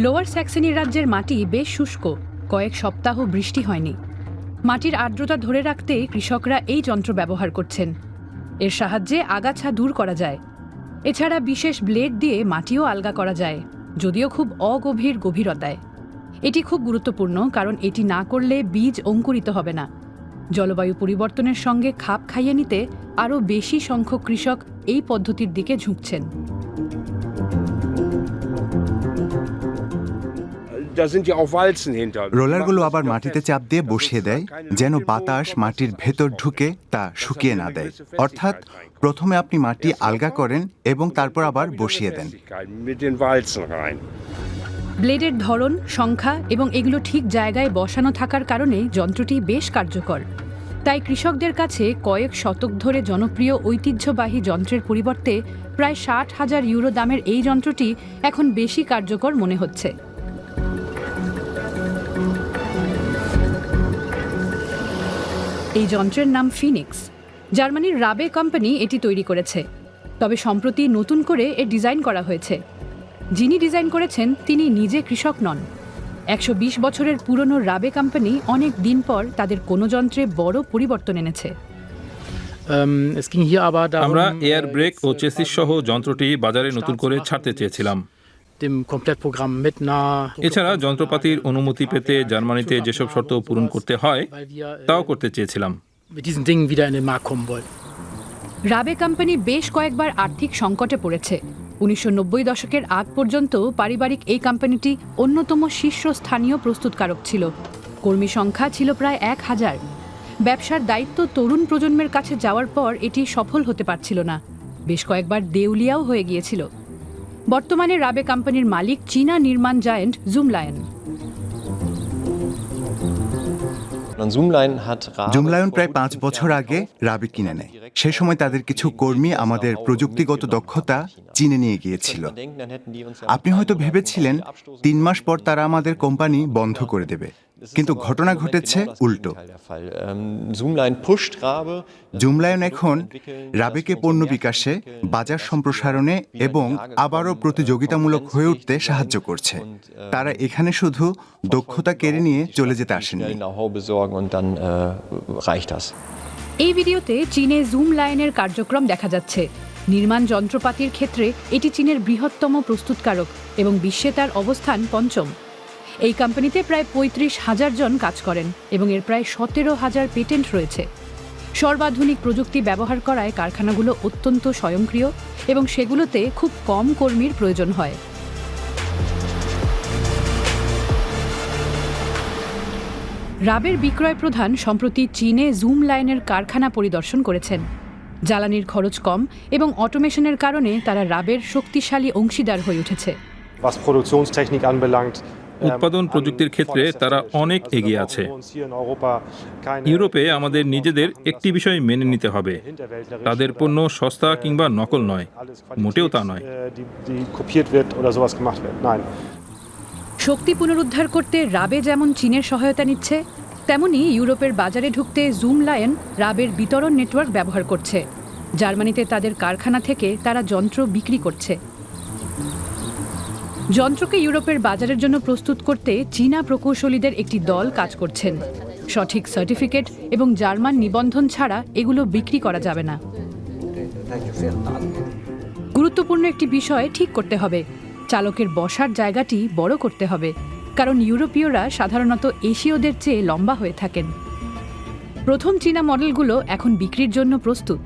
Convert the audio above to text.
Lower Saxony রাজ্যের মাটি বেশ শুষ্ক, কয়েক সপ্তাহ বৃষ্টি হয়নি। মাটির আর্দ্রতা ধরে রাখতে কৃষকরা এই যন্ত্র ব্যবহার করছেন। এর সাহায্যে আগাছা দূর করা যায়। এছাড়া বিশেষ ব্লেড দিয়ে মাটিও আলগা করা যায়, যদিও খুব অগভীর গভীরতায়। এটি খুব গুরুত্বপূর্ণ, কারণ এটি না করলে বীজ অঙ্কুরিত হবে না। জলবায়ু পরিবর্তনের সঙ্গে খাপ খাইয়ে নিতে আরও বেশি সংখ্যক কৃষক এই পদ্ধতির দিকে ঝুঁকছেন। রোলারগুলো আবার মাটিতে চাপ দিয়ে বসিয়ে দেয়, যেন বাতাস মাটির ভেতর ঢুকে তা শুকিয়ে না দেয়। অর্থাৎ প্রথমে আপনি মাটি আলগা করেন এবং তারপর আবার বসিয়ে দেন। ব্লেডের ধরন, সংখ্যা এবং এগুলো ঠিক জায়গায় বসানো থাকার কারণে যন্ত্রটি বেশ কার্যকর। তাই কৃষকদের কাছে কয়েক শতক ধরে জনপ্রিয় ঐতিহ্যবাহী যন্ত্রের পরিবর্তে প্রায় ৬০,০০০ ইউরো দামের এই যন্ত্রটি এখন বেশি কার্যকর মনে হচ্ছে। এই যন্ত্রের নাম ফিনিক্স। জার্মানির রাবে কোম্পানি এটি তৈরি করেছে। তবে সম্প্রতি নতুন করে এর ডিজাইন করা হয়েছে। যিনি ডিজাইন করেছেন তিনি নিজে কৃষক নন। ১২০ বছরের পুরনো রাবে কোম্পানি অনেক দিন পর তাদের কোনো যন্ত্রে বড় পরিবর্তন এনেছে। আমরা এয়ার ব্রেক ও চেসিস সহ যন্ত্রটি বাজারে নতুন করে ছাড়তে চেয়েছিলাম। এছাড়া যন্ত্রপাতির অনুমতি পেতে জার্মানিতে যেসব শর্ত পূরণ করতে হয় তাও করতে চেয়েছিলাম। রাবে কোম্পানি বেশ কয়েকবার আর্থিক সংকটে পড়েছে। ১৯৯০ দশকের আগ পর্যন্ত পারিবারিক এই কোম্পানিটি অন্যতম শীর্ষস্থানীয় প্রস্তুতকারক ছিল। কর্মী সংখ্যা ছিল প্রায় ১,০০০। ব্যবসার দায়িত্ব তরুণ প্রজন্মের কাছে যাওয়ার পর এটি সফল হতে পারছিল না। বেশ কয়েকবার দেউলিয়াও হয়ে গিয়েছিল। বর্তমানে রাবে কোম্পানির মালিক চীনা নির্মাণ জায়ান্ট জুমলায়ন। জুমলায়ন প্রায় ৫ বছর আগে রাবে কিনে নেয়। সে সময় তাদের কিছু কর্মী আমাদের প্রযুক্তিগত দক্ষতা চীনে নিয়ে গিয়েছিল। আপনি হয়তো ভেবেছিলেন ৩ মাস পর তারা আমাদের কোম্পানি বন্ধ করে দেবে, কিন্তু ঘটনা ঘটেছে উল্টো। জুমলায়ন এখন রাবেকে পণ্য বিকাশে, বাজার সম্প্রসারণে এবং আবারও প্রতিযোগিতামূলক হয়ে উঠতে সাহায্য করছে। তারা এখানে শুধু দক্ষতা কেড়ে নিয়ে চলে যেতে আসেননি। এই ভিডিওতে চীনে জুমলায়নের কার্যক্রম দেখা যাচ্ছে। নির্মাণ যন্ত্রপাতির ক্ষেত্রে এটি চীনের বৃহত্তম প্রস্তুতকারক এবং বিশ্বে তার অবস্থান পঞ্চম। এই কোম্পানিতে প্রায় ৩৫,০০০ জন কাজ করেন এবং এর প্রায় ১৭,০০০ পেটেন্ট রয়েছে। সর্বাধুনিক প্রযুক্তি ব্যবহার করায় কারখানাগুলো অত্যন্ত স্বয়ংক্রিয় এবং সেগুলোতে খুব কম কর্মীর প্রয়োজন হয়। রাবের বিক্রয় প্রধান সম্প্রতি চীনে জুমলায়নের কারখানা পরিদর্শন করেছেন। জ্বালানির খরচ কম এবং অটোমেশনের কারণে তারা রাবের শক্তিশালী অংশীদার হয়ে উঠেছে। উৎপাদন প্রযুক্তির ক্ষেত্রে তারা অনেক এগিয়ে আছে। ইউরোপে আমাদের নিজেদের একটি বিষয় মেনে নিতে হবে, তাদের পণ্য সস্তা কিংবা নকল নয়, মোটেও তা নয়। শক্তি পুনরুদ্ধার করতে রাবে যেমন চীনের সহায়তা নিচ্ছে, তেমনি ইউরোপের বাজারে ঢুকতে জুমলায়ন রাবের বিতরণ নেটওয়ার্ক ব্যবহার করছে। জার্মানিতে তাদের কারখানা থেকে তারা যন্ত্র বিক্রি করছে। যন্ত্রকে ইউরোপের বাজারের জন্য প্রস্তুত করতে চীনা প্রকৌশলীদের একটি দল কাজ করছেন। সঠিক সার্টিফিকেট এবং জার্মান নিবন্ধন ছাড়া এগুলো বিক্রি করা যাবে না। গুরুত্বপূর্ণ একটি বিষয় ঠিক করতে হবে, চালকের বসার জায়গাটি বড় করতে হবে, কারণ ইউরোপীয়রা সাধারণত এশীয়দের চেয়ে লম্বা হয়ে থাকেন। প্রথম চীনা মডেলগুলো এখন বিক্রির জন্য প্রস্তুত।